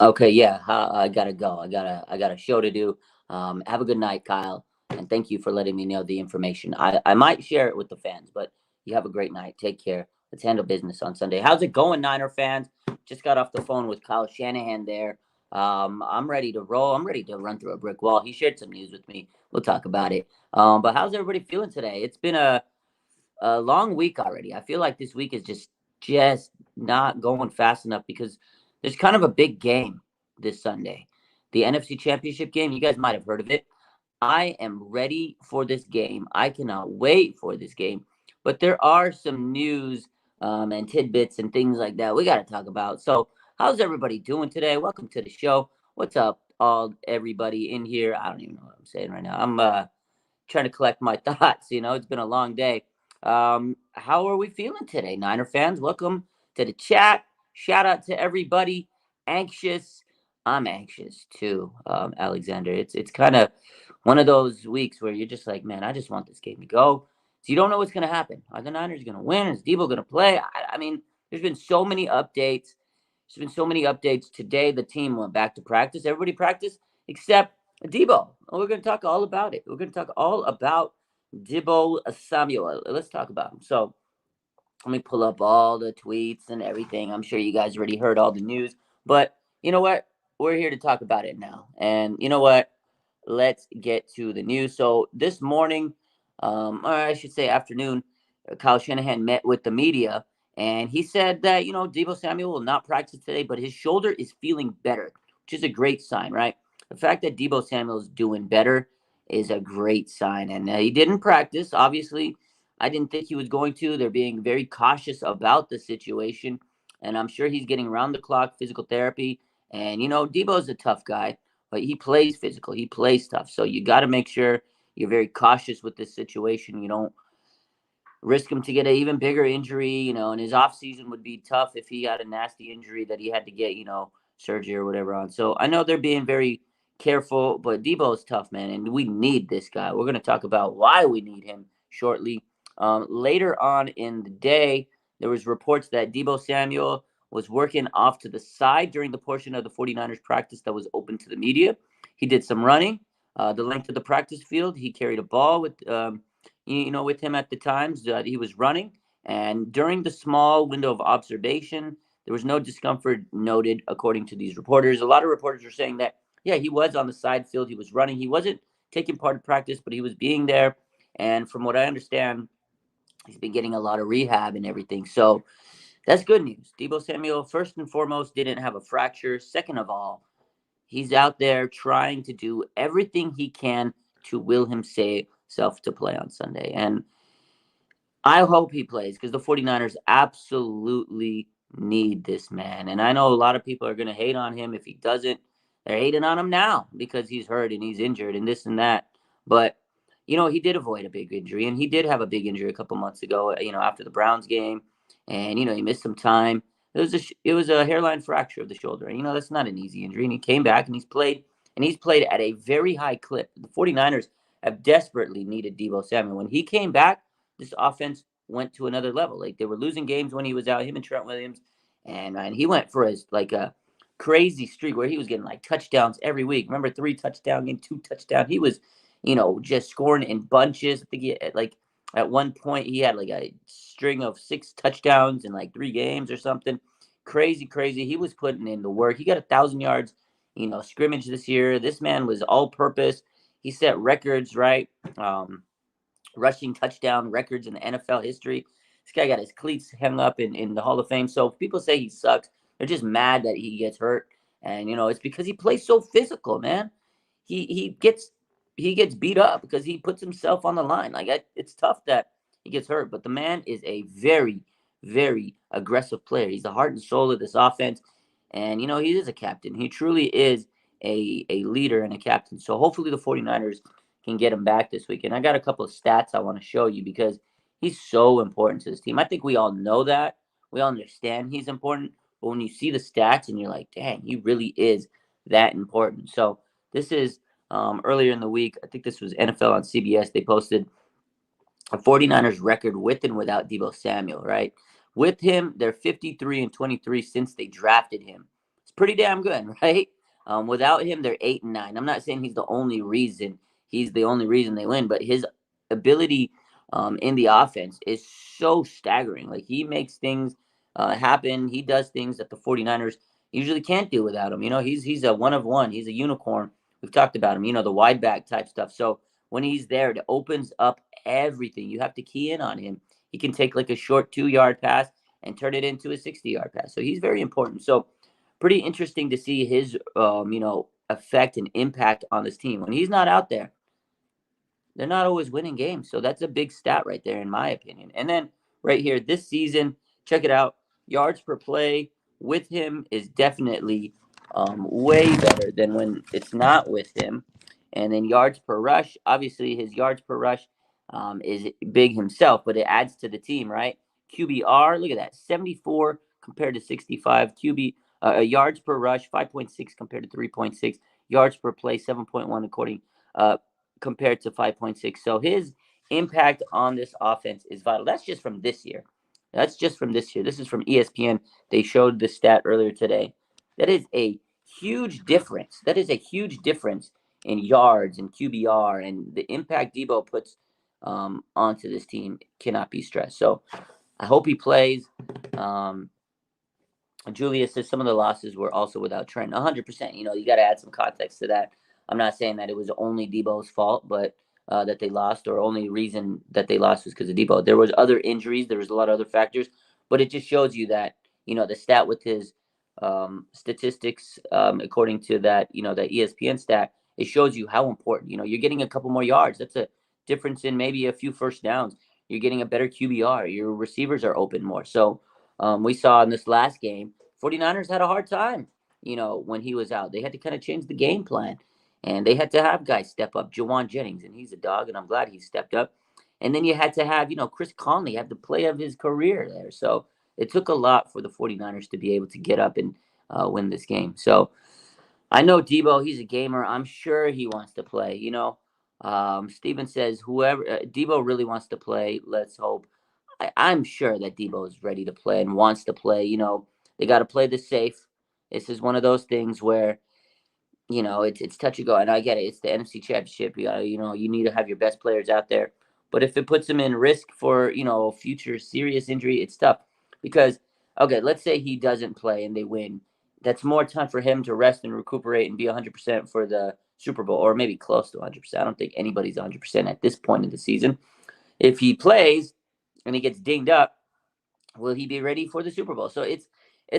Okay, yeah, I gotta go. I got a show to do. Have a good night, Kyle, and thank you for letting me know the information. I might share it with the fans, but you have a great night. Take care. Let's handle business on Sunday. How's it going, Niner fans? Just got off the phone with Kyle Shanahan there. I'm ready to roll. I'm ready to run through a brick wall. He shared some news with me. We'll talk about it. But how's everybody feeling today? It's been a long week already. I feel like this week is just not going fast enough because there's kind of a big game this Sunday. The NFC Championship game. You guys might have heard of it. I am ready for this game. I cannot wait for this game. But there are some news and tidbits and things like that we got to talk about. So, how's everybody doing today? Welcome to the show. What's up, all everybody in here? I don't even know what I'm saying right now. I'm trying to collect my thoughts. It's been a long day. How are we feeling today, Niner fans? Welcome to the chat. Shout out to everybody. Anxious. I'm anxious too, Alexander. It's kind of one of those weeks where you're just like, man, I just want this game to go. So you don't know what's going to happen. Are the Niners going to win? Is Deebo going to play? I mean, there's been so many updates. There's been so many updates. Today, the team went back to practice. Everybody practiced except Deebo. We're going to talk all about it. We're going to talk all about Deebo Samuel. Let's talk about him. So let me pull up all the tweets and everything. I'm sure you guys already heard all the news. But you know what? We're here to talk about it now. And you know what? Let's get to the news. So this morning, or I should say afternoon, Kyle Shanahan met with the media, and he said that Deebo Samuel will not practice today, but his shoulder is feeling better, which is a great sign, right? The fact that Deebo Samuel is doing better is a great sign, and he didn't practice. Obviously, I didn't think he was going to. They're being very cautious about the situation, and I'm sure he's getting round the clock physical therapy. And Deebo's a tough guy, but he plays physical. He plays tough. So you got to make sure you're very cautious with this situation. You don't risk him to get an even bigger injury, and his off season would be tough if he had a nasty injury that he had to get, surgery or whatever on. So I know they're being very careful, but Debo is tough, man, and we need this guy. We're going to talk about why we need him shortly. Later on in the day, there was reports that Deebo Samuel was working off to the side during the portion of the 49ers practice that was open to the media. He did some running, the length of the practice field. He carried a ball with him at the times that he was running. And during the small window of observation, there was no discomfort noted, according to these reporters. A lot of reporters are saying that, yeah, he was on the side field. He was running. He wasn't taking part of practice, but he was being there. And from what I understand, he's been getting a lot of rehab and everything. So that's good news. Deebo Samuel, first and foremost, didn't have a fracture. Second of all, he's out there trying to do everything he can to will himself to play on Sunday. And I hope he plays because the 49ers absolutely need this man. And I know a lot of people are going to hate on him if he doesn't. They're hating on him now because he's hurt and he's injured and this and that. But, he did avoid a big injury, and he did have a big injury a couple months ago, after the Browns game. And, he missed some time. It was a hairline fracture of the shoulder. And, that's not an easy injury. And he came back and he's played at a very high clip. The 49ers have desperately needed Deebo Samuel. When he came back, this offense went to another level. Like, they were losing games when he was out, him and Trent Williams. And he went for his, like, a crazy streak where he was getting, like, touchdowns every week. Remember, 3 touchdown game, 2 touchdown. He was, just scoring in bunches. I think at one point he had, like, a string of 6 touchdowns in, like, 3 games or something. Crazy, crazy. He was putting in the work. He got 1,000 yards, scrimmage this year. This man was all-purpose. He set records, right? Rushing touchdown records in the NFL history. This guy got his cleats hung up in the Hall of Fame. So if people say he sucks, they're just mad that he gets hurt. And it's because he plays so physical, man. He gets beat up because he puts himself on the line. Like, it's tough that he gets hurt, but the man is a very, very aggressive player. He's the heart and soul of this offense. And he is a captain. He truly is a leader and a captain. So hopefully the 49ers can get him back this weekend. I got a couple of stats I want to show you because he's so important to this team. I think we all know that. We all understand he's important. But when you see the stats and you're like, dang, he really is that important. So this is earlier in the week. I think this was NFL on CBS. They posted a 49ers record with and without Deebo Samuel, right? With him, they're 53-23 since they drafted him. It's pretty damn good, right? Without him, they're 8-9. I'm not saying he's the only reason. He's the only reason they win, but his ability in the offense is so staggering. Like he makes things happen. He does things that the 49ers usually can't do without him. He's a one of one. He's a unicorn. We've talked about him. The wide back type stuff. So when he's there, it opens up everything. You have to key in on him. He can take like a short 2-yard pass and turn it into a 60-yard pass. So he's very important. So pretty interesting to see his effect and impact on this team. When he's not out there, they're not always winning games. So that's a big stat right there, in my opinion. And then right here, this season, check it out. Yards per play with him is definitely way better than when it's not with him. And then yards per rush, obviously his yards per rush is big himself, but it adds to the team, right? QBR, look at that, 74 compared to 65. Yards per rush, 5.6 compared to 3.6. Yards per play, 7.1 compared to 5.6. So his impact on this offense is vital. That's just from this year. This is from ESPN. They showed the stat earlier today. That is a huge difference. In yards and QBR, and the impact Deebo puts onto this team cannot be stressed. So I hope he plays. Julius says some of the losses were also without Trent. 100%. You got to add some context to that. I'm not saying that it was only Deebo's fault, but that they lost, or only reason that they lost was because of Deebo. There was other injuries. There was a lot of other factors, but it just shows you that the stat with his statistics, according to that that ESPN stat, it shows you how important. You're getting a couple more yards. That's a difference in maybe a few first downs. You're getting a better QBR. Your receivers are open more. So we saw in this last game, 49ers had a hard time, when he was out. They had to kind of change the game plan, and they had to have guys step up. Jawan Jennings, and he's a dog, and I'm glad he stepped up. And then you had to have, Chris Conley have the play of his career there. So it took a lot for the 49ers to be able to get up and win this game. So I know Deebo, he's a gamer. I'm sure he wants to play. Steven says, whoever Deebo really wants to play. Let's hope. I'm sure that Deebo is ready to play and wants to play. They got to play this safe. This is one of those things where, it's touch and go. And I get it. It's the NFC Championship. You need to have your best players out there. But if it puts them in risk for, future serious injury, it's tough. Because, okay, let's say he doesn't play and they win. That's more time for him to rest and recuperate and be 100% for the Super Bowl, or maybe close to 100%. I don't think anybody's 100% at this point in the season. If he plays and he gets dinged up, will he be ready for the Super Bowl? So it's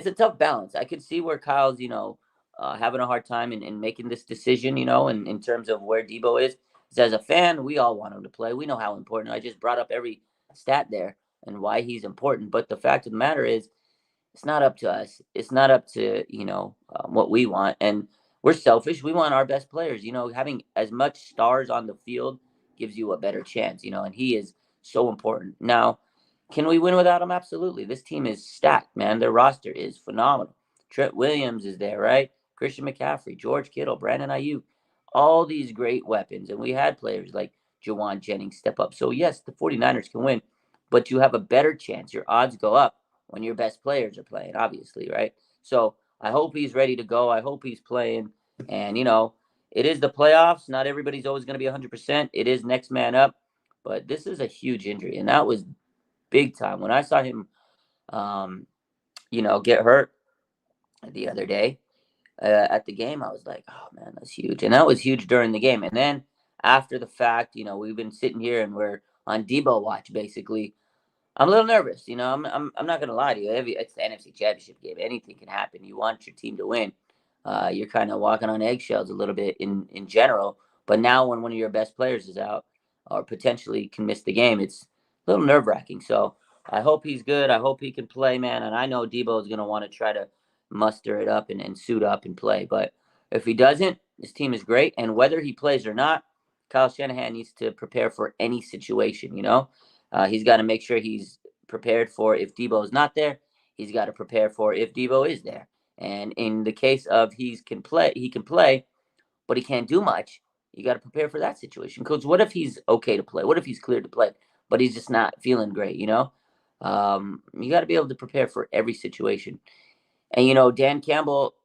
a tough balance. I could see where Kyle's, having a hard time in making this decision, in terms of where Deebo is. Because as a fan, we all want him to play. We know how important. I just brought up every stat there and why he's important. But the fact of the matter is, it's not up to us. It's not up to, what we want. And we're selfish. We want our best players. Having as much stars on the field gives you a better chance, and he is so important. Now, can we win without him? Absolutely. This team is stacked, man. Their roster is phenomenal. Trent Williams is there, right? Christian McCaffrey, George Kittle, Brandon Aiyuk, all these great weapons. And we had players like Jawan Jennings step up. So, yes, the 49ers can win, but you have a better chance. Your odds go up when your best players are playing, obviously, right? So I hope he's ready to go. I hope he's playing. And, it is the playoffs. Not everybody's always going to be 100%. It is next man up. But this is a huge injury. And that was big time. When I saw him, get hurt the other day at the game, I was like, oh, man, that's huge. And that was huge during the game. And then after the fact, we've been sitting here and we're on Deebo watch, basically. I'm a little nervous. I'm not going to lie to you. It's the NFC Championship game. Anything can happen. You want your team to win. You're kind of walking on eggshells a little bit in general. But now when one of your best players is out or potentially can miss the game, it's a little nerve-wracking. So I hope he's good. I hope he can play, man. And I know Deebo is going to want to try to muster it up and suit up and play. But if he doesn't, this team is great. And whether he plays or not, Kyle Shanahan needs to prepare for any situation, He's got to make sure he's prepared for if Deebo is not there. He's got to prepare for if Deebo is there. And in the case of he can play, but he can't do much. You got to prepare for that situation. Because what if he's okay to play? What if he's cleared to play, but he's just not feeling great? You got to be able to prepare for every situation. And Dan Campbell,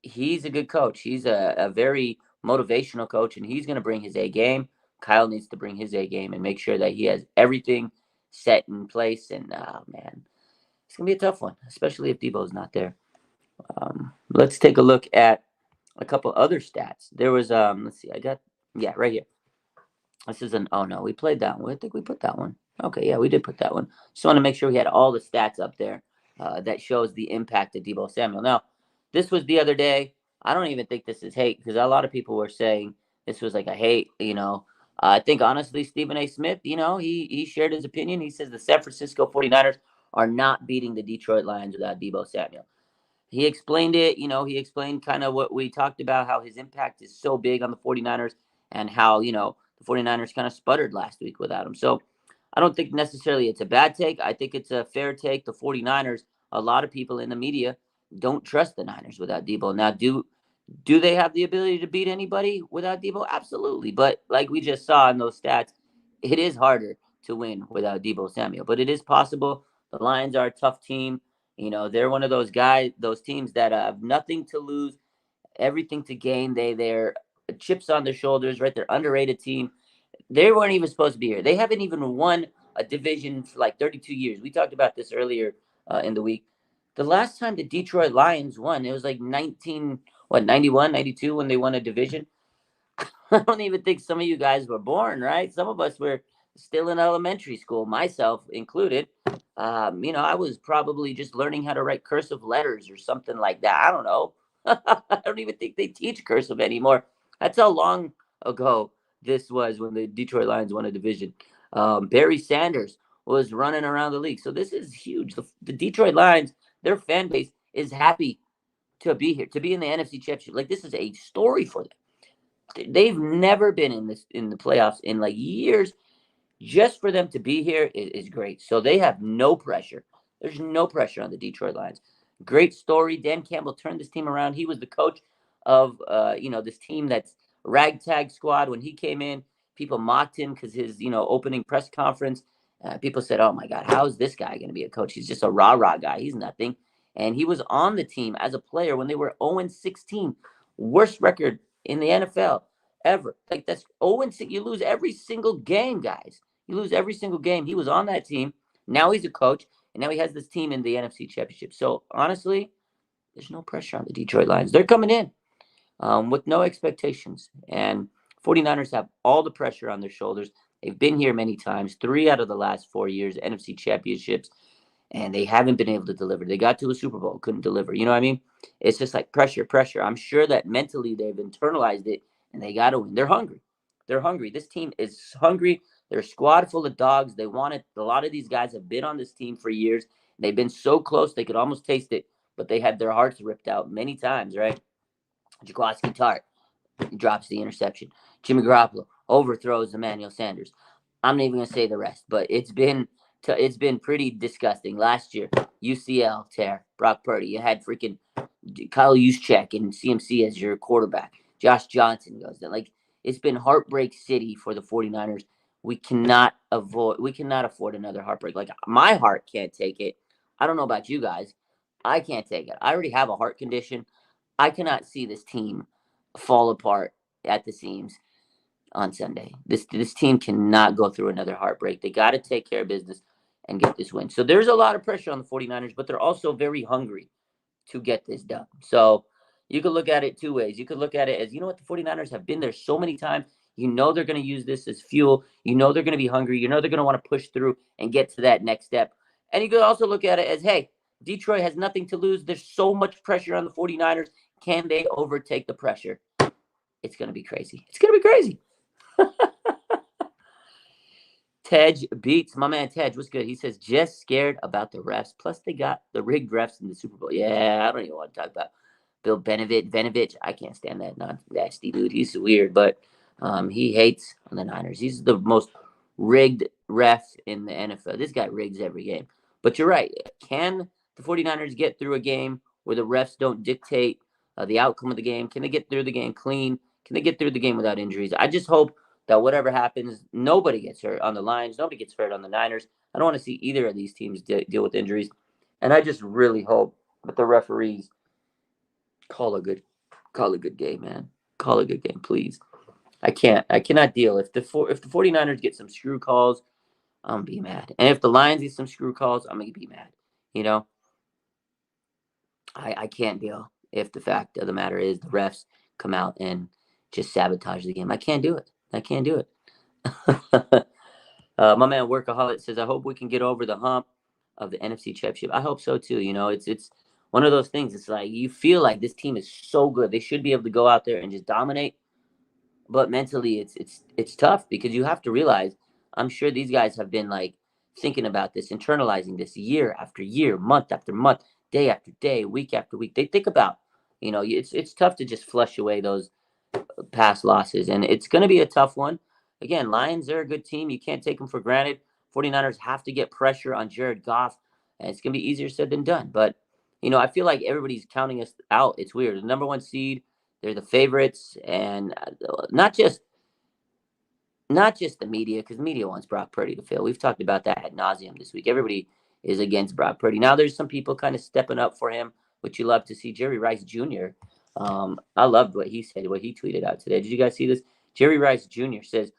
he's a good coach. He's a very motivational coach, and he's going to bring his A game. Kyle needs to bring his A game and make sure that he has everything set in place. And man, it's going to be a tough one, especially if Deebo's not there. Let's take a look at a couple other stats. There was let's see, right here. This is oh no, we played that one. I think we put that one. Okay, yeah, we did put that one. Just want to make sure we had all the stats up there that shows the impact of Deebo Samuel. Now, this was the other day. I don't even think this is hate because a lot of people were saying this was like a hate. I think honestly, Stephen A. Smith, he shared his opinion. He says the San Francisco 49ers are not beating the Detroit Lions without Deebo Samuel. He explained it. He explained kind of what we talked about, how his impact is so big on the 49ers and how, the 49ers kind of sputtered last week without him. So I don't think necessarily it's a bad take. I think it's a fair take. The 49ers, a lot of people in the media don't trust the Niners without Deebo. Now, do they have the ability to beat anybody without Deebo? Absolutely. But like we just saw in those stats, it is harder to win without Deebo Samuel. But it is possible. The Lions are a tough team. They're one of those those teams that have nothing to lose, everything to gain. They're chips on their shoulders, right? They're underrated team. They weren't even supposed to be here. They haven't even won a division for like 32 years. We talked about this earlier in the week. The last time the Detroit Lions won, it was like 91, 92 when they won a division. I don't even think some of you guys were born, right? Some of us were still in elementary school, myself included. I was probably just learning how to write cursive letters or something like that. I don't know. I don't even think they teach cursive anymore. That's how long ago this was when the Detroit Lions won a division. Barry Sanders was running around the league. So this is huge. The Detroit Lions, their fan base is happy to be here, to be in the NFC Championship. Like, this is a story for them. They've never been in the playoffs in like years. Just for them to be here is great. So they have no pressure. There's no pressure on the Detroit Lions. Great story. Dan Campbell turned this team around. He was the coach of this team that's ragtag squad. When he came in, people mocked him because his opening press conference. People said, "Oh my God, how is this guy going to be a coach? He's just a rah-rah guy. He's nothing." And he was on the team as a player when they were 0-16, worst record in the NFL ever. Like, that's 0-6. You lose every single game, guys. You lose every single game. He was on that team. Now he's a coach, and now he has this team in the NFC Championship. So honestly, there's no pressure on the Detroit Lions. They're coming in with no expectations. And 49ers have all the pressure on their shoulders. They've been here many times, 3 out of the last 4 years, NFC Championships, and they haven't been able to deliver. They got to a Super Bowl, couldn't deliver. You know what I mean? It's just like pressure, pressure. I'm sure that mentally they've internalized it, and they got to win. They're hungry. They're hungry. This team is hungry. They're a squad full of dogs. They want it. A lot of these guys have been on this team for years. They've been so close they could almost taste it, but they had their hearts ripped out many times, right? Jaquaski Tart drops the interception. Jimmy Garoppolo overthrows Emmanuel Sanders. I'm not even gonna say the rest, but it's been pretty disgusting. Last year, UCL tear, Brock Purdy. You had freaking Kyle Juszczyk and CMC as your quarterback. Josh Johnson goes there. Like, it's been heartbreak city for the 49ers. We cannot afford another heartbreak. Like, my heart can't take it. I don't know about you guys. I can't take it. I already have a heart condition. I cannot see this team fall apart at the seams on Sunday. This team cannot go through another heartbreak. They got to take care of business and get this win. So there's a lot of pressure on the 49ers, but they're also very hungry to get this done. So you could look at it two ways. You could look at it as, what, the 49ers have been there so many times. They're going to use this as fuel. They're going to be hungry. They're going to want to push through and get to that next step. And you could also look at it as, hey, Detroit has nothing to lose. There's so much pressure on the 49ers. Can they overtake the pressure? It's going to be crazy. It's going to be crazy. Tej beats my man Tej. What's good? He says, just scared about the refs. Plus, they got the rigged refs in the Super Bowl. Yeah, I don't even want to talk about Bill Benovich. I can't stand that nasty dude. He's weird, but he hates on the Niners. He's the most rigged ref in the NFL. This guy rigs every game. But you're right. Can the 49ers get through a game where the refs don't dictate the outcome of the game? Can they get through the game clean? Can they get through the game without injuries? I just hope that whatever happens, nobody gets hurt on the Lions. Nobody gets hurt on the Niners. I don't want to see either of these teams deal with injuries. And I just really hope that the referees call a good Call a good game, man. Call a good game, please. I cannot deal. If the 49ers get some screw calls, I'm gonna be mad. And if the Lions get some screw calls, I'm gonna be mad. You know, I can't deal if the fact of the matter is the refs come out and just sabotage the game. I can't do it. I can't do it. My man Workaholic says, I hope we can get over the hump of the NFC Championship. I hope so too. You know, it's one of those things. It's like you feel like this team is so good. They should be able to go out there and just dominate. But mentally, it's tough because you have to realize. I'm sure these guys have been like thinking about this, internalizing this year after year, month after month, day after day, week after week. They think about, it's tough to just flush away those past losses, and it's going to be a tough one. Again, Lions, they're a good team. You can't take them for granted. 49ers have to get pressure on Jared Goff, and it's going to be easier said than done. But, I feel like everybody's counting us out. It's weird. The number one seed, they're the favorites, and not just the media, because the media wants Brock Purdy to fail. We've talked about that ad nauseum this week. Everybody is against Brock Purdy. Now there's some people kind of stepping up for him, which you love to see. Jerry Rice Jr. I loved what he said, what he tweeted out today. Did you guys see this? Jerry Rice Jr. says,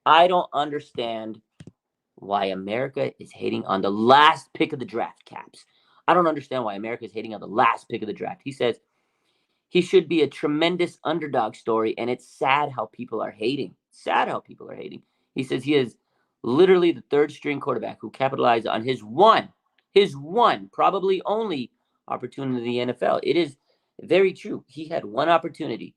I don't understand why America is hating on the last pick of the draft, Caps. I don't understand why America is hating on the last pick of the draft. He says, he should be a tremendous underdog story, and it's sad how people are hating. Sad how people are hating. He says he is literally the third string quarterback who capitalized on his one, probably only opportunity in the NFL. It is very true. He had one opportunity,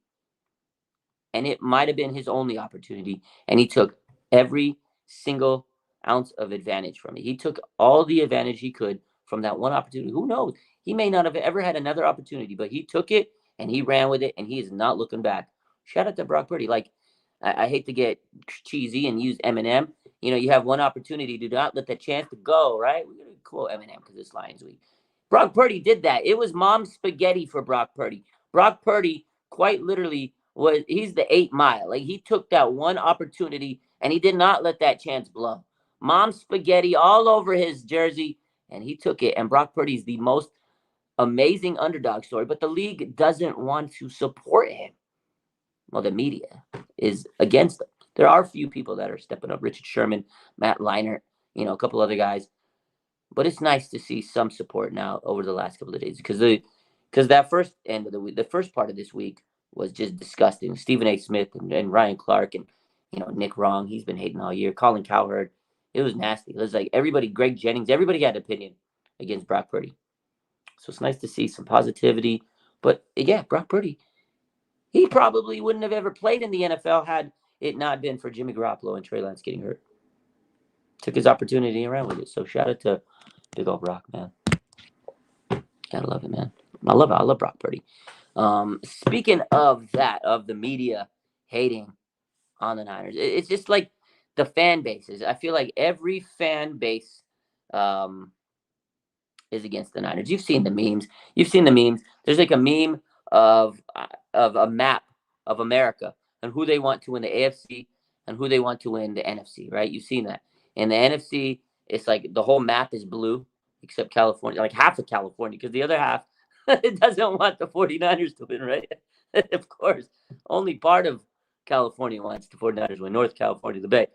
and it might have been his only opportunity, and he took every single ounce of advantage from it. He took all the advantage he could from that one opportunity. Who knows? He may not have ever had another opportunity, but he took it and he ran with it, and he is not looking back. Shout out to Brock Purdy. Like, I hate to get cheesy and use Eminem. You have one opportunity. Do not let that chance to go, right? We're going to quote Eminem because it's Lions Week. Brock Purdy did that. It was mom's spaghetti for Brock Purdy. Brock Purdy quite literally he's the 8 Mile. Like, he took that one opportunity and he did not let that chance blow. Mom's spaghetti all over his jersey, and he took it. And Brock Purdy's the most amazing underdog story, but the league doesn't want to support him. Well, the media is against him. There are a few people that are stepping up. Richard Sherman, Matt Leinart, a couple other guys. But it's nice to see some support now over the last couple of days because that first end of the week, the first part of this week was just disgusting. Stephen A. Smith and Ryan Clark and Nick Wrong, he's been hating all year. Colin Cowherd, it was nasty. It was like everybody, Greg Jennings, everybody had an opinion against Brock Purdy. So it's nice to see some positivity. But yeah, Brock Purdy, he probably wouldn't have ever played in the NFL had it not been for Jimmy Garoppolo and Trey Lance getting hurt. Took his opportunity and ran with it. So shout out to big old Brock, man. Gotta love it, man. I love it. I love Brock Purdy. Speaking of that, of the media hating on the Niners, it's just like the fan bases. I feel like every fan base is against the Niners. You've seen the memes. There's like a meme of a map of America and who they want to win the AFC and who they want to win the NFC, right? You've seen that. In the NFC, it's like the whole map is blue except California, like half of California, because the other half it doesn't want the 49ers to win, right? Of course. Only part of California wants the 49ers to win. North California, the Bay.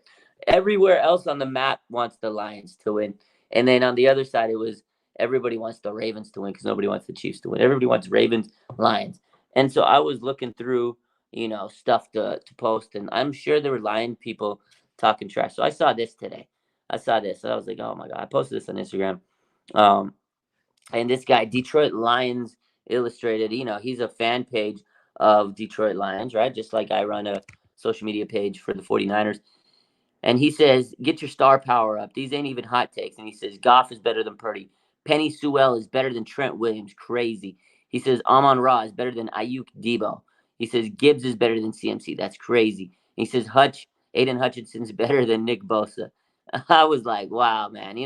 Everywhere else on the map wants the Lions to win. And then on the other side, it was everybody wants the Ravens to win because nobody wants the Chiefs to win. Everybody wants Ravens, Lions. And so I was looking through, stuff to post, and I'm sure there were Lion people talking trash. So I saw this today. I was like, oh my God. I posted this on Instagram. And this guy, Detroit Lions Illustrated, he's a fan page of Detroit Lions, right? Just like I run a social media page for the 49ers. And he says, get your star power up. These ain't even hot takes. And he says, Goff is better than Purdy. Penny Sewell is better than Trent Williams. Crazy. He says, Amon-Ra is better than Aiyuk Deebo. He says, Gibbs is better than CMC. That's crazy. He says, Aiden Hutchinson's better than Nick Bosa. I was like, wow, man,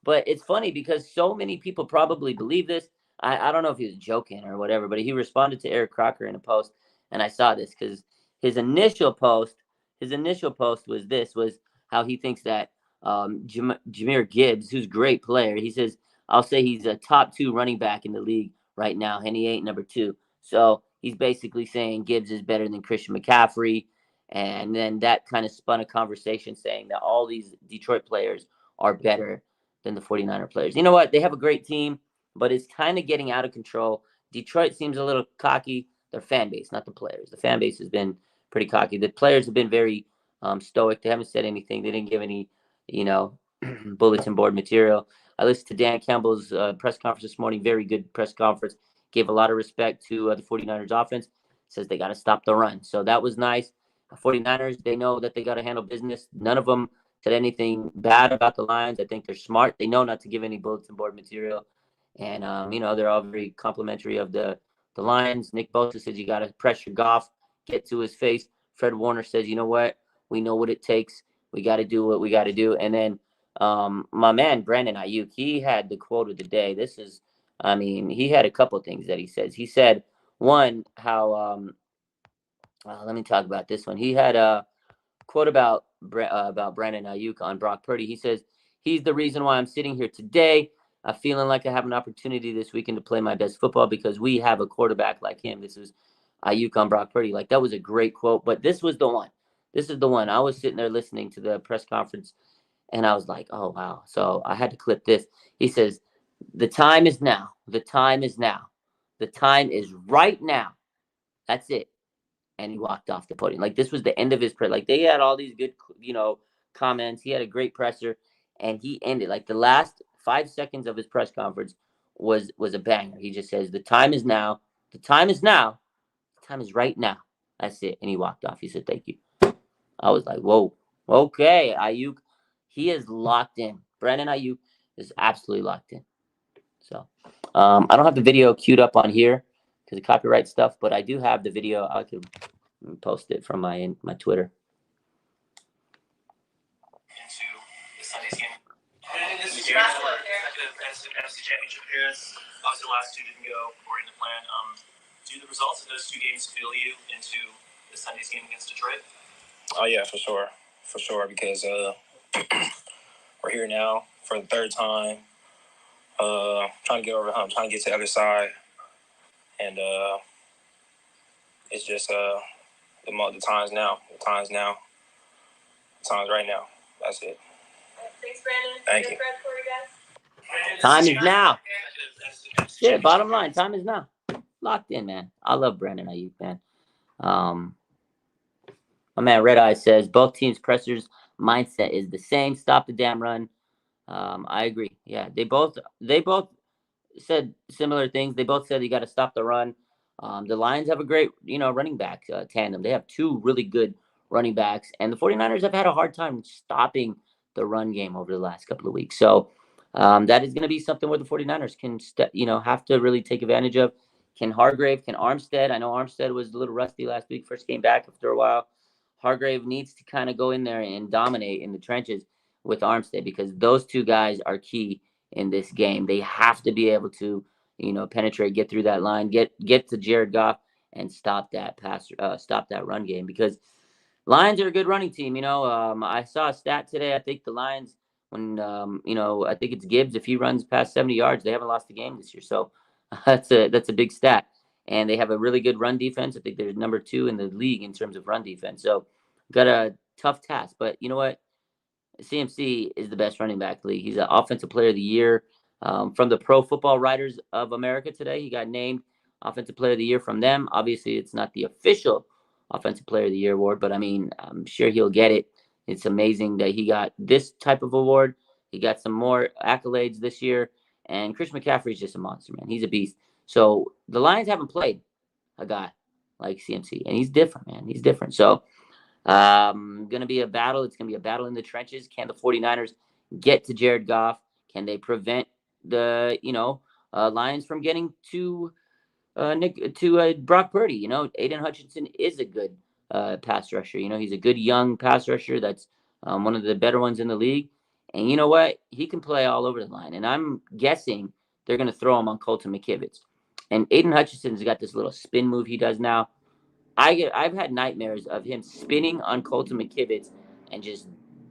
But it's funny because so many people probably believe this. I don't know if he was joking or whatever, but he responded to Eric Crocker in a post, and I saw this because his initial post was how he thinks that Jahmyr Gibbs, who's a great player, he says, I'll say he's a top 2 running back in the league right now, and he ain't number 2. So he's basically saying Gibbs is better than Christian McCaffrey. And then that kind of spun a conversation saying that all these Detroit players are better than the 49er players. You know what? They have a great team, but it's kind of getting out of control. Detroit seems a little cocky. Their fan base, not the players. The fan base has been pretty cocky. The players have been very stoic. They haven't said anything. They didn't give any, bulletin board material. I listened to Dan Campbell's press conference this morning. Very good press conference. Gave a lot of respect to the 49ers offense. Says they got to stop the run. So that was nice. 49ers, they know that they got to handle business. None of them said anything bad about the Lions. I think they're smart. They know not to give any bulletin board material. And, they're all very complimentary of the Lions. Nick Bosa says you got to pressure Goff, get to his face. Fred Warner says, you know what? We know what it takes. We got to do what we got to do. And then my man, Brandon Aiyuk, he had the quote of the day. He had a couple of things that he says. He said, one, how let me talk about this one. He had a quote about Brandon Aiyuk on Brock Purdy. He says, he's the reason why I'm sitting here today. I'm feeling like I have an opportunity this weekend to play my best football because we have a quarterback like him. This is Aiyuk on Brock Purdy. Like, that was a great quote, but this was the one. This is the one. I was sitting there listening to the press conference, and I was like, oh, wow. So I had to clip this. He says, the time is now. The time is now. The time is right now. That's it. And he walked off the podium. Like, this was the end of his press. Like, they had all these good, comments. He had a great presser, and he ended. Like, the last 5 seconds of his press conference was a banger. He just says, the time is now. The time is now. The time is right now. That's it. And he walked off. He said, thank you. I was like, whoa. Okay, Aiyuk. He is locked in. Brandon Aiyuk is absolutely locked in. So, I don't have the video queued up on here because of copyright stuff, but I do have the video. I could post it from my Twitter. Into the Sunday's game. This is your NFC Championship appearance. Obviously, the last two didn't go according to plan. Do the results of those two games fuel you into the Sunday's game against Detroit? Oh yeah, for sure. Because we're here now for the third time. Trying to get over the hump, trying to get to the other side, and it's just the times now. The times right now. That's it. Thanks, Brandon. Thank you. Time is now. Yeah, bottom line, time is now. Locked in, man. I love Brandon Aiyuk, man. My man Red Eye says both teams' pressers' mindset is the same. Stop the damn run. I agree. Yeah, they both said similar things. They both said you got to stop the run. The Lions have a great, running back tandem. They have two really good running backs, and the 49ers have had a hard time stopping the run game over the last couple of weeks. So that is going to be something where the 49ers can, have to really take advantage of. Can Hargrave, can Armstead? I know Armstead was a little rusty last week, first came back after a while. Hargrave needs to kind of go in there and dominate in the trenches with Armstead because those two guys are key in this game. They have to be able to, penetrate, get through that line, get to Jared Goff and stop that run game because Lions are a good running team. I saw a stat today. I think the Lions, when, I think it's Gibbs, if he runs past 70 yards, they haven't lost a game this year. So that's a big stat. And they have a really good run defense. I think they're number 2 in the league in terms of run defense. So got a tough task. But you know what? CMC is the best running back league. He's an offensive player of the year from the Pro Football Writers of America today. He got named offensive player of the year from them. Obviously, it's not the official offensive player of the year award, but I'm sure he'll get it. It's amazing that he got this type of award. He got some more accolades this year. And Chris McCaffrey is just a monster, man. He's a beast. So the Lions haven't played a guy like CMC, and he's different, man. He's different. So going to be a battle. It's going to be a battle in the trenches. Can the 49ers get to Jared Goff? Can they prevent the, Lions from getting to Brock Purdy? Aiden Hutchinson is a good pass rusher. He's a good young pass rusher. That's one of the better ones in the league. And you know what? He can play all over the line. And I'm guessing they're going to throw him on Colton McKivitz. And Aiden Hutchinson's got this little spin move he does now. I've had nightmares of him spinning on Colton McKivitz and just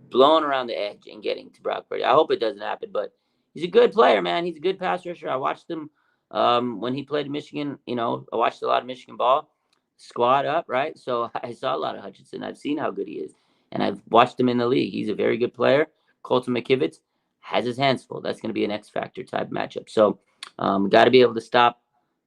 blowing around the edge and getting to Brock Purdy. I hope it doesn't happen, but he's a good player, man. He's a good pass rusher. I watched him when he played Michigan. I watched a lot of Michigan ball, squad up, right? So I saw a lot of Hutchinson. I've seen how good he is, and I've watched him in the league. He's a very good player. Colton McKivitz has his hands full. That's going to be an X factor type matchup. So, got to be able to stop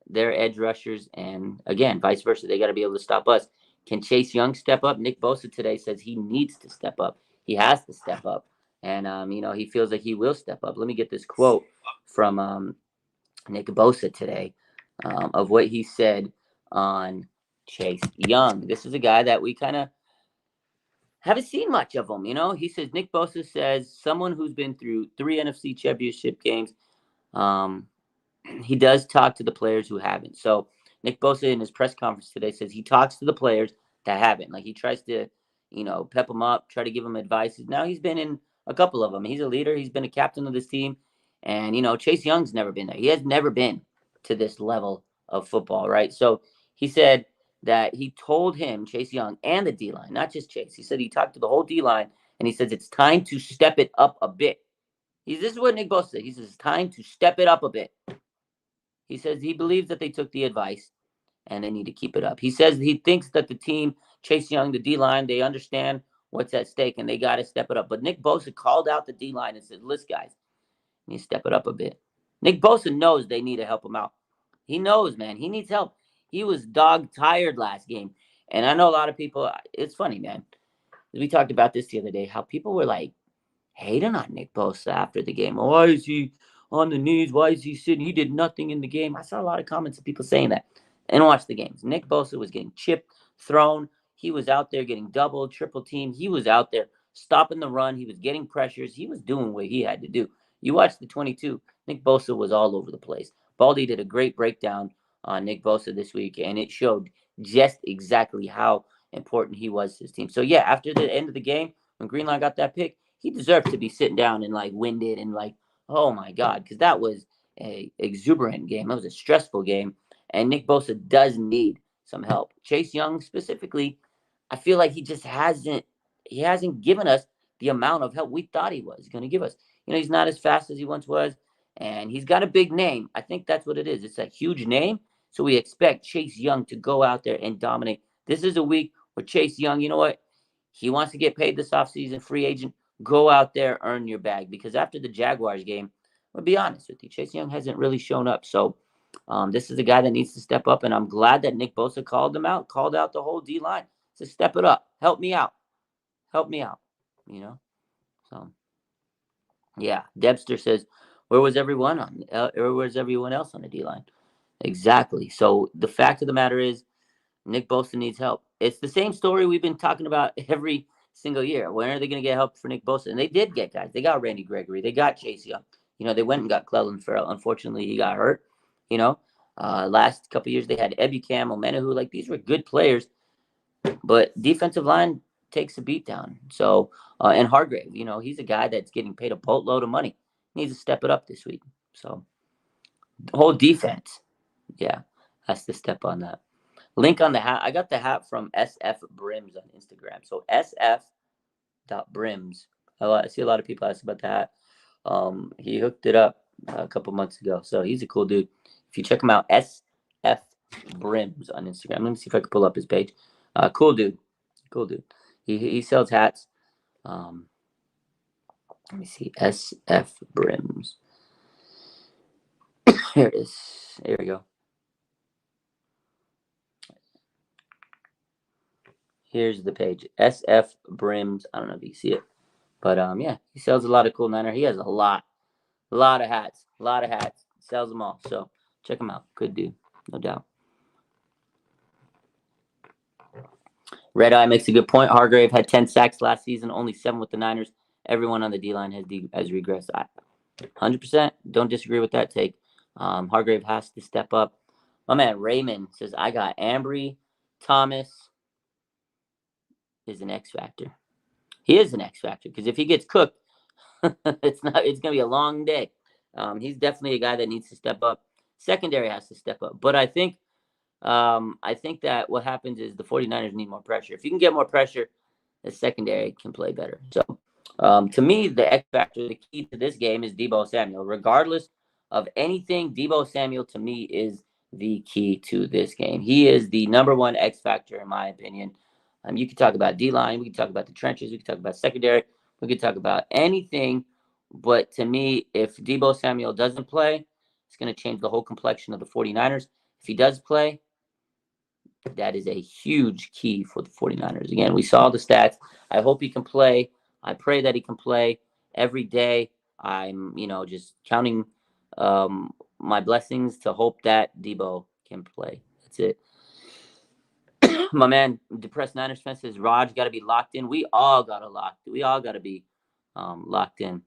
their edge rushers, and again, vice versa. They got to be able to stop us. Can Chase Young step up? Nick Bosa today says he needs to step up. He has to step up, and he feels like he will step up. Let me get this quote from Nick Bosa today of what he said on Chase Young. This is a guy that we kind of haven't seen much of him. He says Nick Bosa says someone who's been through 3 NFC championship games. He does talk to the players who haven't. So Nick Bosa in his press conference today says he talks to the players that haven't. Like he tries to, pep them up, try to give them advice. Now he's been in a couple of them. He's a leader. He's been a captain of this team. And, Chase Young's never been there. He has never been to this level of football, right? So he said that he told him, Chase Young, and the D-line, not just Chase. He said he talked to the whole D-line, and he says it's time to step it up a bit. This is what Nick Bosa said. He says it's time to step it up a bit. He says he believes that they took the advice and they need to keep it up. He says he thinks that the team, Chase Young, the D-line, they understand what's at stake and they got to step it up. But Nick Bosa called out the D-line and said, listen, guys, you need to step it up a bit. Nick Bosa knows they need to help him out. He knows, man. He needs help. He was dog-tired last game. And I know a lot of people, it's funny, man. We talked about this the other day, how people were like hating on Nick Bosa after the game. Why is he on the knees? Why is he sitting? He did nothing in the game. I saw a lot of comments of people saying that. And watch the games. Nick Bosa was getting chipped, thrown. He was out there getting double, triple team. He was out there stopping the run. He was getting pressures. He was doing what he had to do. You watch the 22. Nick Bosa was all over the place. Baldy did a great breakdown on Nick Bosa this week, and it showed just exactly how important he was to his team. So, yeah, after the end of the game, when Greenlaw got that pick, he deserved to be sitting down and, winded and, oh, my God, because that was a exuberant game. That was a stressful game. And Nick Bosa does need some help. Chase Young specifically, I feel like he just hasn't given us the amount of help we thought he was going to give us. He's not as fast as he once was, and he's got a big name. I think that's what it is. It's a huge name, so we expect Chase Young to go out there and dominate. This is a week where Chase Young, you know what? He wants to get paid this offseason, free agent. Go out there, earn your bag, because after the Jaguars game, I'll be honest with you, Chase Young hasn't really shown up. So this is a guy that needs to step up, and I'm glad that Nick Bosa called out the whole D-line to step it up. Help me out. So, yeah. Debster says, where was everyone else on the D-line? Exactly. So the fact of the matter is Nick Bosa needs help. It's the same story we've been talking about every single year. When are they going to get help for Nick Bosa? And they did get guys. They got Randy Gregory. They got Chase Young. They went and got Clellan Ferrell. Unfortunately, he got hurt. Last couple of years they had Ebukam, Omenahu. These were good players, but defensive line takes a beat down. So, and Hargrave, he's a guy that's getting paid a boatload of money. He needs to step it up this week. So, the whole defense, yeah, has to step on that. Link on the hat. I got the hat from SF Brims on Instagram. So sf.brims. I see a lot of people ask about the hat. He hooked it up a couple months ago. So he's a cool dude. If you check him out, SF Brims on Instagram. Let me see if I can pull up his page. Cool dude. He sells hats. Let me see. SF Brims. Here it is. There we go. Here's the page. SF Brims. I don't know if you see it. But yeah, he sells a lot of cool Niner. He has a lot of hats. Sells them all. So check him out. Good dude. No doubt. Red Eye makes a good point. Hargrave had 10 sacks last season, only 7 with the Niners. Everyone on the D-line has regressed. 100% don't disagree with that take. Hargrave has to step up. My man Raymond says, I got Ambry. Thomas is an X factor. He is an X factor because if he gets cooked, it's going to be a long day. He's definitely a guy that needs to step up. Secondary has to step up. But I think that what happens is the 49ers need more pressure. If you can get more pressure, the secondary can play better. So to me, the X factor, the key to this game is Deebo Samuel. Regardless of anything, Deebo Samuel to me is the key to this game. He is the number one X factor in my opinion. You can talk about D-line, we can talk about the trenches, we can talk about secondary, we can talk about anything. But to me, if Deebo Samuel doesn't play, it's going to change the whole complexion of the 49ers. If he does play, that is a huge key for the 49ers. Again, we saw the stats. I hope he can play. I pray that he can play every day. I'm, just counting my blessings to hope that Deebo can play. That's it. My man, Depressed Niners fan says, Raj got to be locked in. We all got to be locked in.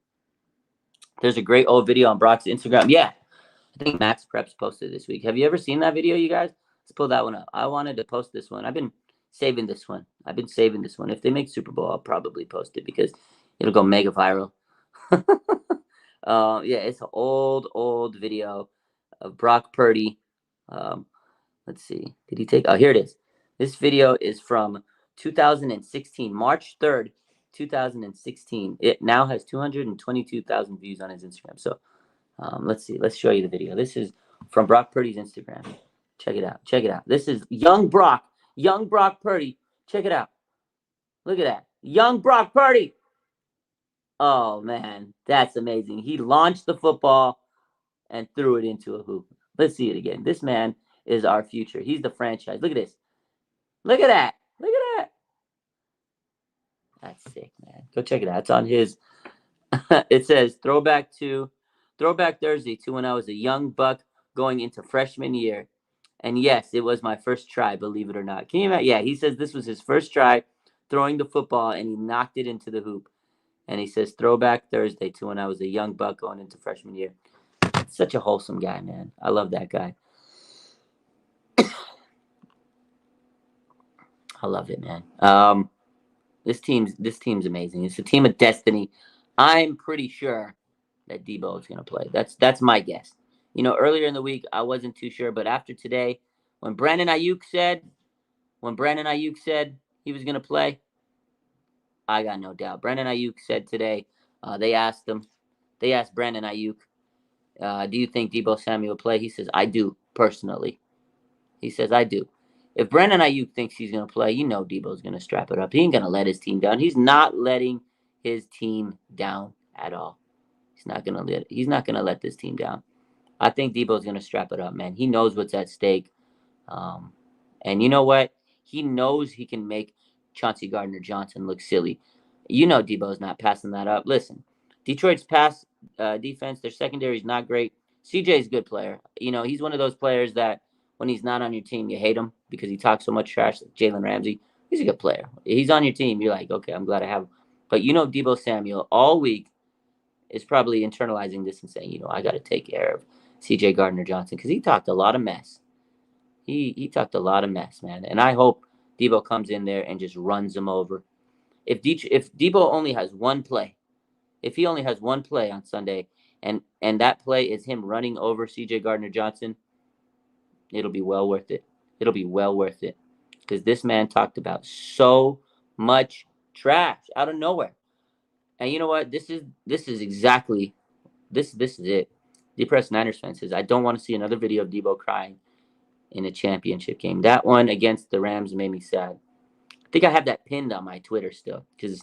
There's a great old video on Brock's Instagram. Yeah, I think Max Preps posted this week. Have you ever seen that video, you guys? Let's pull that one up. I wanted to post this one. I've been saving this one. If they make Super Bowl, I'll probably post it because it'll go mega viral. Yeah, it's an old video of Brock Purdy. Let's see. Did he take? Oh, here it is. This video is from 2016, March 3rd, 2016. It now has 222,000 views on his Instagram. So let's see. Let's show you the video. This is from Brock Purdy's Instagram. Check it out. This is young Brock Purdy. Check it out. Look at that. Young Brock Purdy. Oh, man. That's amazing. He launched the football and threw it into a hoop. Let's see it again. This man is our future. He's the franchise. Look at this. Look at that. That's sick, man. Go check it out. It's on his. It says Throwback Thursday to when I was a young buck going into freshman year. And yes, it was my first try, believe it or not. Can you imagine? Yeah, he says this was his first try throwing the football and he knocked it into the hoop. And he says Throwback Thursday to when I was a young buck going into freshman year. Such a wholesome guy, man. I love that guy. I love it, man. This team's amazing. It's a team of destiny. I'm pretty sure that Deebo is going to play. That's my guess. Earlier in the week I wasn't too sure, but after today, when Brandon Aiyuk said he was going to play, I got no doubt. Brandon Aiyuk said today, they asked Brandon Aiyuk, do you think Deebo Samuel will play? He says, I do, personally. He says, I do. If Brandon Aiyuk thinks he's going to play, Deebo's going to strap it up. He ain't going to let his team down. He's not letting his team down at all. He's not going to let this team down. I think Deebo's going to strap it up, man. He knows what's at stake. And you know what? He knows he can make Chauncey Gardner-Johnson look silly. Deebo's not passing that up. Listen, Detroit's pass defense, their secondary is not great. CJ's a good player. He's one of those players that when he's not on your team, you hate him because he talks so much trash, like Jalen Ramsey. He's a good player. He's on your team. You're like, okay, I'm glad I have him. But Deebo Samuel all week is probably internalizing this and saying, I got to take care of CJ Gardner-Johnson because he talked a lot of mess. He talked a lot of mess, man. And I hope Deebo comes in there and just runs him over. If Deebo only has one play, if he only has one play on Sunday, and that play is him running over CJ Gardner-Johnson, it'll be well worth it. It'll be well worth it. Because this man talked about so much trash out of nowhere. And you know what? This is exactly this is it. Depressed Niners fan says, I don't want to see another video of Deebo crying in a championship game. That one against the Rams made me sad. I think I have that pinned on my Twitter still because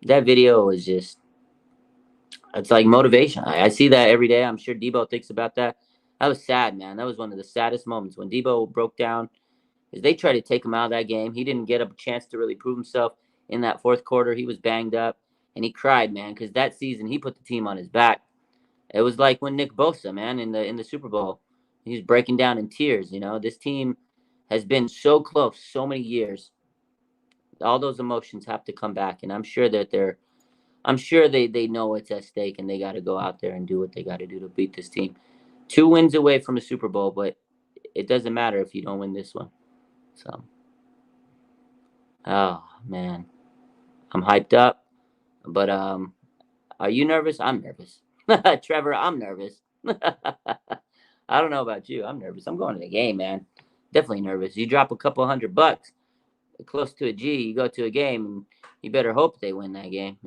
that video was just, it's like motivation. I see that every day. I'm sure Deebo thinks about that. That was sad, man. That was one of the saddest moments when Deebo broke down. Is they tried to take him out of that game. He didn't get a chance to really prove himself in that fourth quarter. He was banged up, and he cried, man, because that season he put the team on his back. It was like when Nick Bosa, man, in the Super Bowl, he was breaking down in tears. This team has been so close so many years. All those emotions have to come back, and I'm sure that they know what's at stake, and they got to go out there and do what they got to do to beat this team. 2 wins away from a Super Bowl, but it doesn't matter if you don't win this one. So, oh man, I'm hyped up. But are you nervous? I'm nervous. Trevor, I'm nervous. I don't know about you. I'm nervous. I'm going to the game, man. Definitely nervous. You drop a couple $100, close to a G. You go to a game, and you better hope they win that game.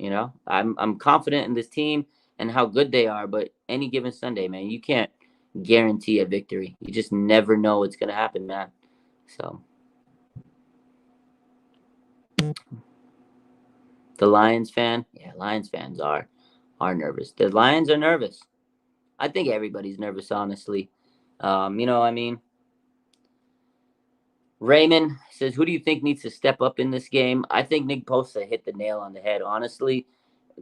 I'm confident in this team. and how good they are. But any given Sunday, man, you can't guarantee a victory. You just never know what's going to happen, man. So the Lions fans are nervous. The Lions are nervous. I think everybody's nervous, honestly. I mean, Raymond says, who do you think needs to step up in this game? I think Nick Bosa hit the nail on the head, honestly.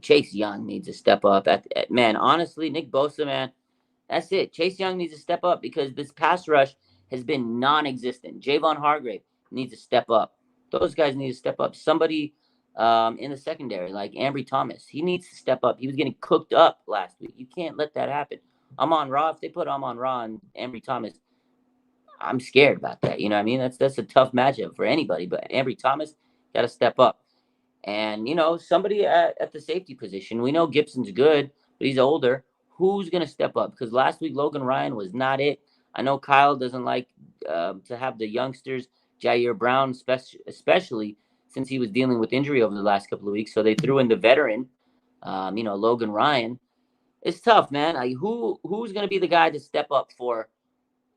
Chase Young needs to step up. Man, honestly, Nick Bosa, man, that's it. Chase Young needs to step up because this pass rush has been non-existent. Javon Hargrave needs to step up. Those guys need to step up. Somebody in the secondary, like Ambry Thomas, he needs to step up. He was getting cooked up last week. You can't let that happen. Amon-Ra, if they put Amon-Ra and Ambry Thomas, I'm scared about that. You know what I mean? That's a tough matchup for anybody. But Ambry Thomas got to step up. And, somebody at the safety position. We know Gibson's good, but he's older. Who's going to step up? Because last week, Logan Ryan was not it. I know Kyle doesn't like to have the youngsters, Jair Brown, especially since he was dealing with injury over the last couple of weeks. So they threw in the veteran, Logan Ryan. It's tough, man. Who's going to be the guy to step up for,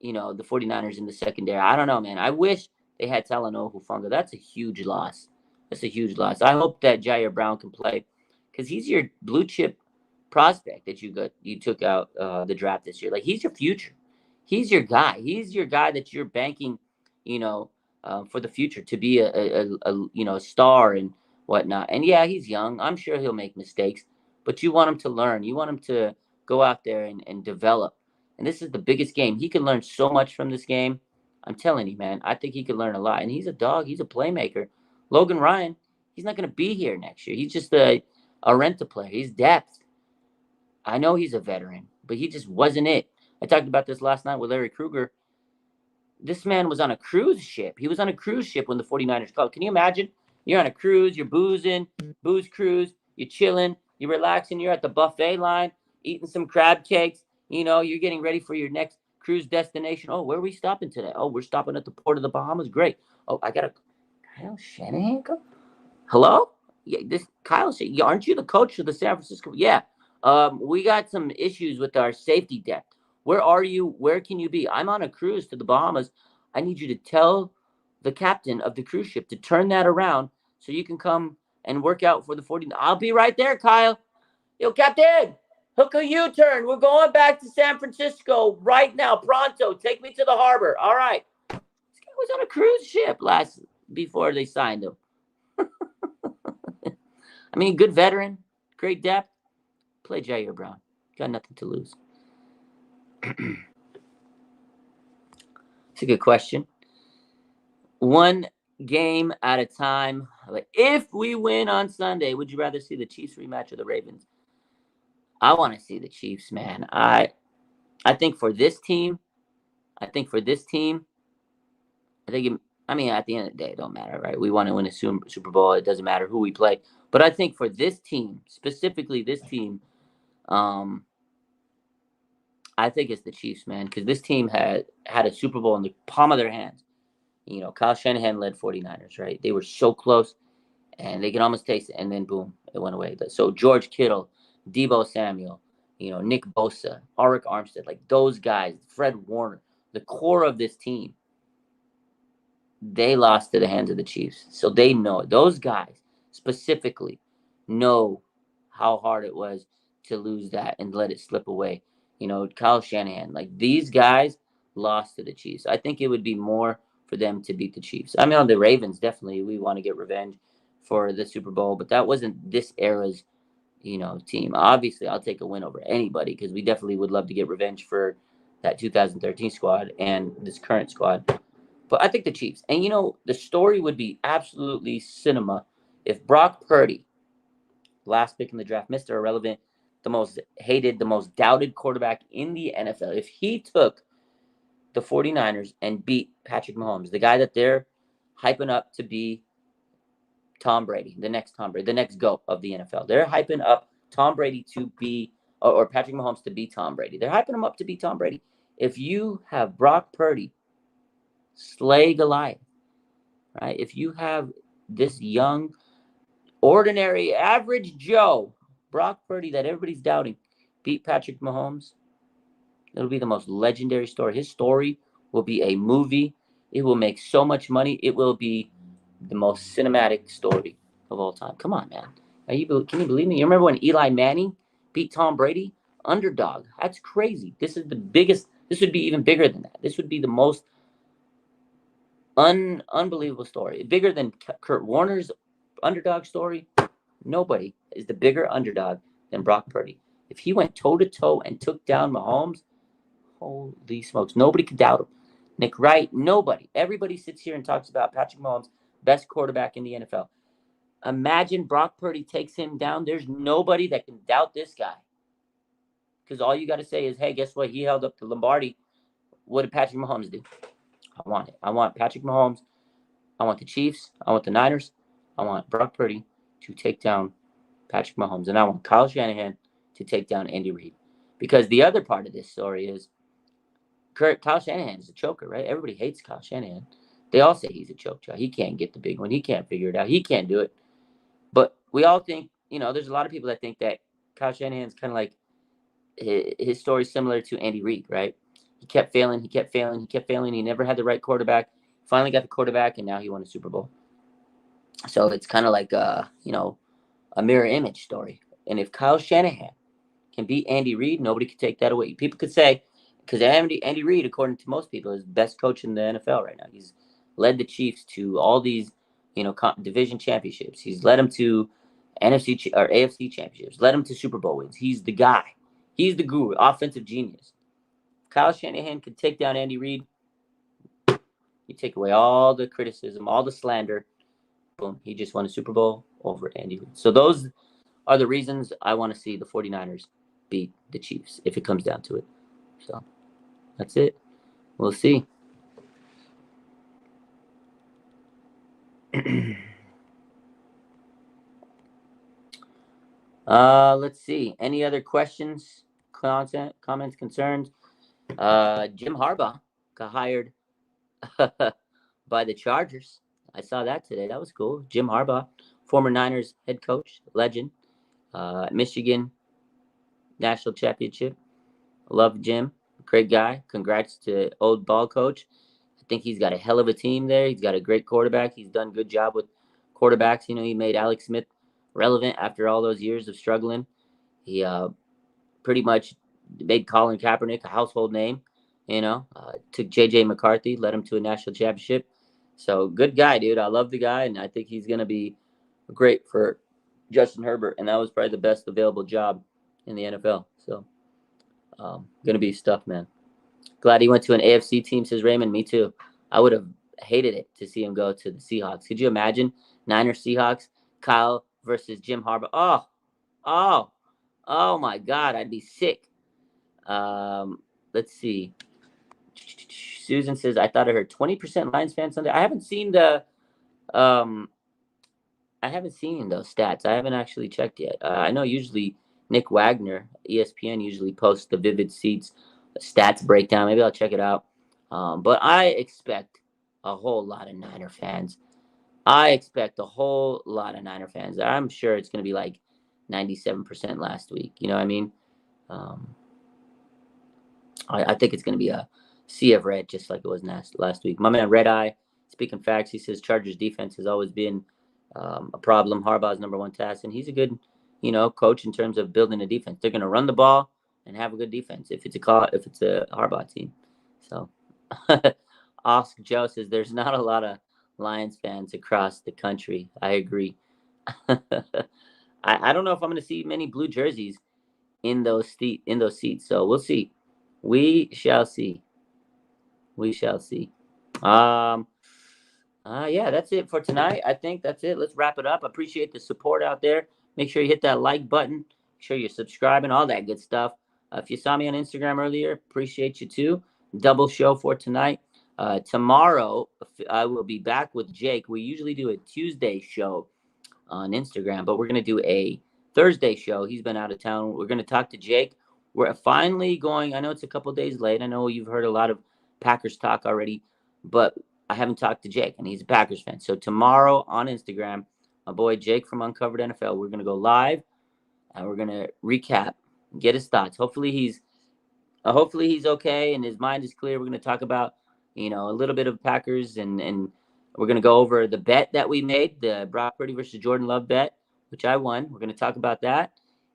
the 49ers in the secondary? I don't know, man. I wish they had Talanoa Hufanga. That's a huge loss. I hope that Jair Brown can play because he's your blue chip prospect that you took out the draft this year. Like, he's your future. He's your guy. He's your guy that you're banking, for the future to be a star and whatnot. And yeah, he's young. I'm sure he'll make mistakes, but you want him to learn. You want him to go out there and develop. And this is the biggest game. He can learn so much from this game. I'm telling you, man. I think he could learn a lot. And he's a dog. He's a playmaker. Logan Ryan, he's not going to be here next year. He's just a rent-a-player. He's depth. I know he's a veteran, but he just wasn't it. I talked about this last night with Larry Krueger. This man was on a cruise ship. He was on a cruise ship when the 49ers called. Can you imagine? You're on a cruise. You're booze cruise. You're chilling. You're relaxing. You're at the buffet line, eating some crab cakes. You're getting ready for your next cruise destination. Oh, where are we stopping today? Oh, we're stopping at the port of the Bahamas. Great. Oh, I got a Kyle Shanahan. Hello? Yeah, this Kyle. Aren't you the coach of the San Francisco? Yeah. We got some issues with our safety depth. Where are you? Where can you be? I'm on a cruise to the Bahamas. I need you to tell the captain of the cruise ship to turn that around so you can come and work out for the 40. I'll be right there, Kyle. Yo, Captain, hook a U-turn. We're going back to San Francisco right now. Pronto. Take me to the harbor. All right. This guy was on a cruise ship before they signed him. I mean, good veteran, great depth. Play Jair Brown. Got nothing to lose. It's a good question. One game at a time. If we win on Sunday, would you rather see the Chiefs rematch or the Ravens? I want to see the Chiefs, man. I think for this team, at the end of the day, it don't matter, right? We want to win a Super Bowl. It doesn't matter who we play. But I think for this team, specifically this team, I think it's the Chiefs, man, because this team had a Super Bowl in the palm of their hands. Kyle Shanahan led 49ers, right? They were so close, and they could almost taste it, and then boom, it went away. So George Kittle, Deebo Samuel, Nick Bosa, Arik Armstead, like those guys, Fred Warner, the core of this team, they lost to the hands of the Chiefs. So they know it. Those guys specifically know how hard it was to lose that and let it slip away. Kyle Shanahan, like these guys lost to the Chiefs. I think it would be more for them to beat the Chiefs. I mean, on the Ravens, definitely we want to get revenge for the Super Bowl, but that wasn't this era's, team. Obviously, I'll take a win over anybody because we definitely would love to get revenge for that 2013 squad and this current squad. But I think the Chiefs. And, the story would be absolutely cinema if Brock Purdy, last pick in the draft, Mr. Irrelevant, the most hated, the most doubted quarterback in the NFL, if he took the 49ers and beat Patrick Mahomes, the guy that they're hyping up to be Tom Brady, the next Tom Brady, the next GOAT of the NFL. They're hyping up Tom Brady to be, or Patrick Mahomes to be Tom Brady. They're hyping him up to be Tom Brady. If you have Brock Purdy slay Goliath, right? If you have this young, ordinary, average Joe, Brock Purdy, that everybody's doubting, beat Patrick Mahomes, it'll be the most legendary story. His story will be a movie. It will make so much money. It will be the most cinematic story of all time. Come on, man. Can you believe me? You remember when Eli Manning beat Tom Brady? Underdog. That's crazy. This is the biggest. This would be even bigger than that. This would be the most unbelievable story. Bigger than Kurt Warner's underdog story. Nobody is the bigger underdog than Brock Purdy. If he went toe-to-toe and took down Mahomes, holy smokes, nobody could doubt him. Nick Wright, nobody. Everybody sits here and talks about Patrick Mahomes, best quarterback in the NFL. Imagine Brock Purdy takes him down. There's nobody that can doubt this guy. Because all you got to say is, hey, guess what? He held up the Lombardi. What did Patrick Mahomes do? I want it. I want Patrick Mahomes. I want the Chiefs. I want the Niners. I want Brock Purdy to take down Patrick Mahomes. And I want Kyle Shanahan to take down Andy Reid. Because the other part of this story is Kyle Shanahan is a choker, right? Everybody hates Kyle Shanahan. They all say he's a choke job. He can't get the big one. He can't figure it out. He can't do it. But we all think, there's a lot of people that think that Kyle Shanahan's kind of like his story is similar to Andy Reid, right? He kept failing. He never had the right quarterback. Finally got the quarterback, and now he won a Super Bowl. So it's kind of like, a mirror image story. And if Kyle Shanahan can beat Andy Reid, nobody could take that away. People could say, because Andy Reid, according to most people, is the best coach in the NFL right now. He's led the Chiefs to all these, division championships. He's led them to NFC or AFC championships. Led them to Super Bowl wins. He's the guy. He's the guru, offensive genius. Kyle Shanahan could take down Andy Reid. You take away all the criticism, all the slander. Boom, he just won a Super Bowl over Andy Reid. So those are the reasons I want to see the 49ers beat the Chiefs if it comes down to it. So that's it. We'll see. Let's see. Any other questions, comments, concerns? Jim Harbaugh got hired by the Chargers. I saw that today. That was cool. Jim Harbaugh, former Niners head coach, legend, Michigan national championship. Love Jim. Great guy. Congrats to old ball coach. I think he's got a hell of a team there. He's got a great quarterback. He's done a good job with quarterbacks. He made Alex Smith relevant after all those years of struggling. He pretty much made Colin Kaepernick a household name. Took J.J. McCarthy, led him to a national championship. So good guy, dude. I love the guy, and I think he's going to be great for Justin Herbert. And that was probably the best available job in the NFL. So going to be stuff, man. Glad he went to an AFC team, says Raymond. Me too. I would have hated it to see him go to the Seahawks. Could you imagine? Niners, Seahawks, Kyle versus Jim Harbaugh. Oh my God. I'd be sick. Let's see. Susan says, I thought I heard 20% Lions fans Sunday. I haven't seen those stats. I haven't actually checked yet. I know usually Nick Wagner, ESPN, usually posts the Vivid Seats stats breakdown. Maybe I'll check it out. But I expect a whole lot of Niner fans. I'm sure it's going to be like 97% last week. You know what I mean? I think it's going to be a sea of red, just like it was last week. My man Red Eye, speaking facts, he says Chargers defense has always been a problem. Harbaugh's number one task, and he's a good, coach in terms of building a defense. They're going to run the ball and have a good defense if it's a Harbaugh team. So, Oscar Joe says there's not a lot of Lions fans across the country. I agree. I don't know if I'm going to see many blue jerseys in those seats. So we'll see. We shall see. Yeah, that's it for tonight. I think that's it. Let's wrap it up. Appreciate the support out there. Make sure you hit that like button. Make sure you're subscribing, all that good stuff. If you saw me on Instagram earlier, appreciate you too. Double show for tonight. Tomorrow, I will be back with Jake. We usually do a Tuesday show on Instagram, but we're going to do a Thursday show. He's been out of town. We're going to talk to Jake. We're finally going. I know it's a couple days late. I know you've heard a lot of Packers talk already, but I haven't talked to Jake, and he's a Packers fan. So tomorrow on Instagram, my boy Jake from Uncovered NFL, we're going to go live, and we're going to recap get his thoughts. Hopefully he's okay and his mind is clear. We're going to talk about, a little bit of Packers, and we're going to go over the bet that we made, the Brock Purdy versus Jordan Love bet, which I won. We're going to talk about that.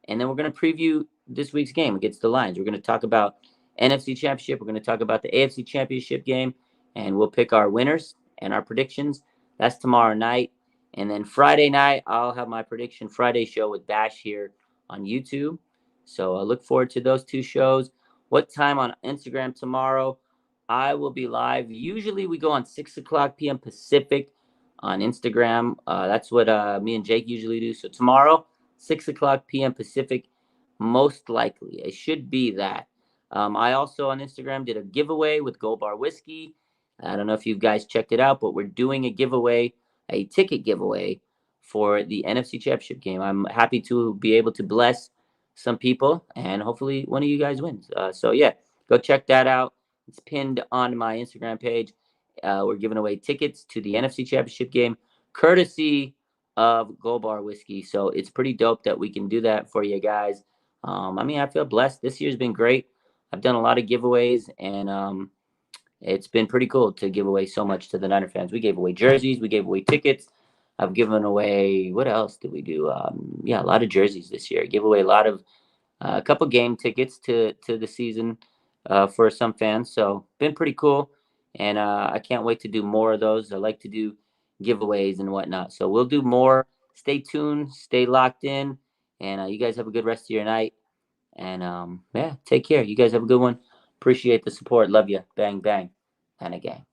And then we're going to preview this week's game against the Lions. We're going to talk about NFC Championship. We're going to talk about the AFC Championship game, and we'll pick our winners and our predictions. That's tomorrow night. And then Friday night, I'll have my prediction Friday show with Bash here on YouTube. So I look forward to those two shows. What time on Instagram tomorrow? I will be live. Usually we go on 6 o'clock p.m. Pacific on Instagram. That's what me and Jake usually do. So tomorrow, 6 o'clock p.m. Pacific, most likely. It should be that. I also on Instagram did a giveaway with Gold Bar Whiskey. I don't know if you guys checked it out, but we're doing a giveaway, a ticket giveaway for the NFC Championship game. I'm happy to be able to bless some people, and hopefully one of you guys wins. So yeah, go check that out. It's pinned on my Instagram page. We're giving away tickets to the NFC Championship game, courtesy of Gold Bar Whiskey. So it's pretty dope that we can do that for you guys. I feel blessed. This year's been great. I've done a lot of giveaways, and it's been pretty cool to give away so much to the Niner fans. We gave away jerseys. We gave away tickets. I've given away, what else did we do? A lot of jerseys this year. Give away a couple game tickets to the season for some fans. So been pretty cool. And I can't wait to do more of those. I like to do giveaways and whatnot. So we'll do more. Stay tuned. Stay locked in. And you guys have a good rest of your night. And take care. You guys have a good one. Appreciate the support. Love you. Bang, bang. And a gang.